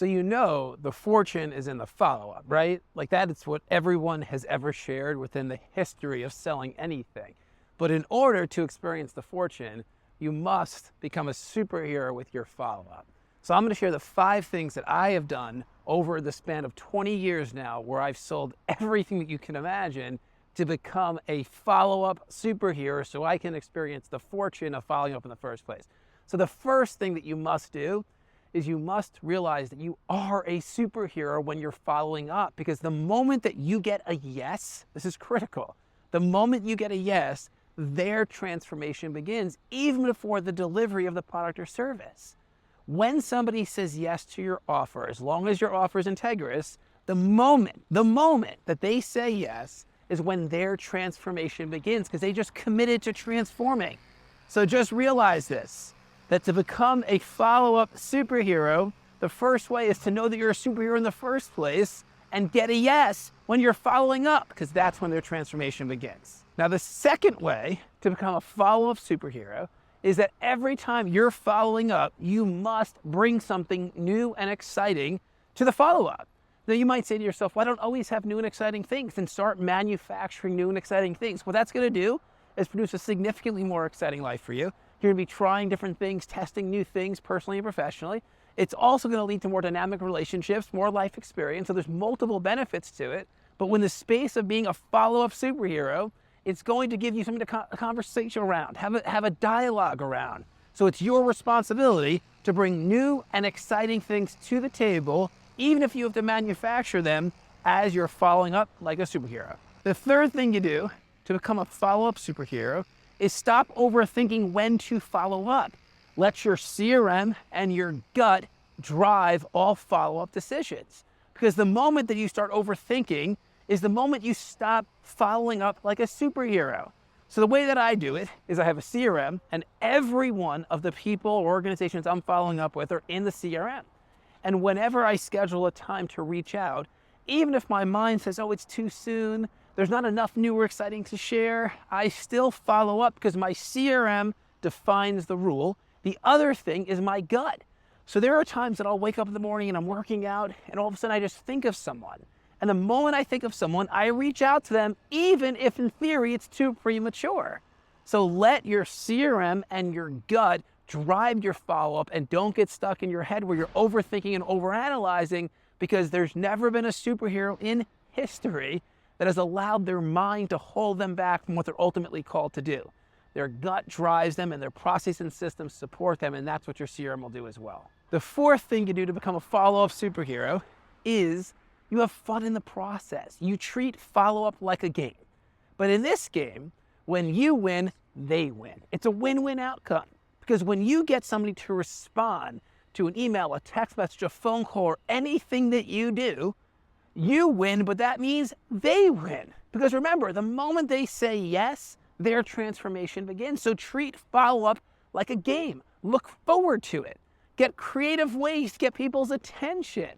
So you know the fortune is in the follow-up, right? Like that is what everyone has ever shared within the history of selling anything. But in order to experience the fortune, you must become a superhero with your follow-up. So I'm going to share the 5 things that I have done over the span of 20 years now where I've sold everything that you can imagine to become a follow-up superhero so I can experience the fortune of following up in the first place. So the first thing that you must do is you must realize that you are a superhero when you're following up, because the moment that you get a yes, this is critical. The moment you get a yes, their transformation begins even before the delivery of the product or service. When somebody says yes to your offer, as long as your offer is integrous, the moment that they say yes is when their transformation begins, because they just committed to transforming. So just realize this, that to become a follow-up superhero, the first way is to know that you're a superhero in the first place and get a yes when you're following up, because that's when their transformation begins. Now, the second way to become a follow-up superhero is that every time you're following up, you must bring something new and exciting to the follow-up. Now, you might say to yourself, well, I don't always have new and exciting things, and start manufacturing new and exciting things. What that's going to do is produce a significantly more exciting life for you. You're going to be trying different things, testing new things personally and professionally. It's also going to lead to more dynamic relationships, more life experience. So there's multiple benefits to it. But when the space of being a follow-up superhero, it's going to give you something to conversation around, have a dialogue around. So it's your responsibility to bring new and exciting things to the table, even if you have to manufacture them as you're following up like a superhero. The third thing you do to become a follow-up superhero is stop overthinking when to follow up. Let your CRM and your gut drive all follow-up decisions. Because the moment that you start overthinking is the moment you stop following up like a superhero. So the way that I do it is I have a CRM, and every one of the people or organizations I'm following up with are in the CRM. And whenever I schedule a time to reach out, even if my mind says, oh, it's too soon, there's not enough new or exciting to share, I still follow up because my CRM defines the rule. The other thing is my gut. So there are times that I'll wake up in the morning and I'm working out, and all of a sudden I just think of someone. And the moment I think of someone, I reach out to them, even if in theory it's too premature. So let your CRM and your gut drive your follow-up, and don't get stuck in your head where you're overthinking and overanalyzing, because there's never been a superhero in history that has allowed their mind to hold them back from what they're ultimately called to do. Their gut drives them, and their process and systems support them, and that's what your CRM will do as well. The fourth thing you do to become a follow-up superhero is you have fun in the process. You treat follow-up like a game. But in this game, when you win, they win. It's a win-win outcome. Because when you get somebody to respond to an email, a text message, a phone call, or anything that you do, you win, but that means they win. Because remember, the moment they say yes, their transformation begins. So treat follow-up like a game. Look forward to it. Get creative ways to get people's attention.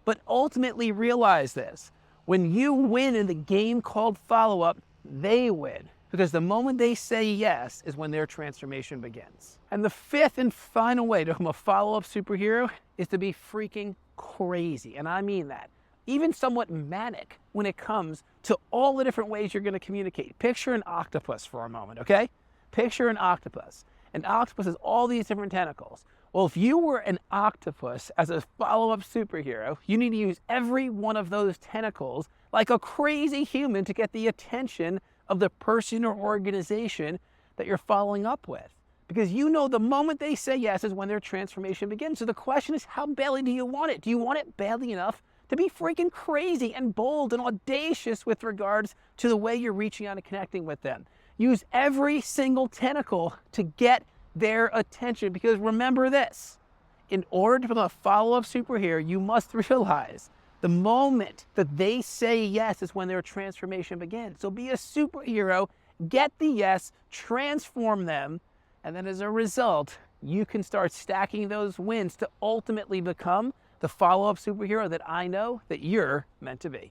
But ultimately realize this, when you win in the game called follow-up, they win. Because the moment they say yes is when their transformation begins. And the fifth and final way to become a follow-up superhero is to be freaking crazy. And I mean that. Even somewhat manic when it comes to all the different ways you're going to communicate. Picture an octopus for a moment, okay? Picture an octopus. An octopus has all these different tentacles. Well, if you were an octopus as a follow-up superhero, you need to use every one of those tentacles like a crazy human to get the attention of the person or organization that you're following up with. Because you know the moment they say yes is when their transformation begins. So the question is, how badly do you want it? Do you want it badly enough to be freaking crazy and bold and audacious with regards to the way you're reaching out and connecting with them? Use every single tentacle to get their attention, because remember this, in order to become a follow-up superhero, you must realize the moment that they say yes is when their transformation begins. So be a superhero, get the yes, transform them, and then as a result, you can start stacking those wins to ultimately become the follow-up superhero that I know that you're meant to be.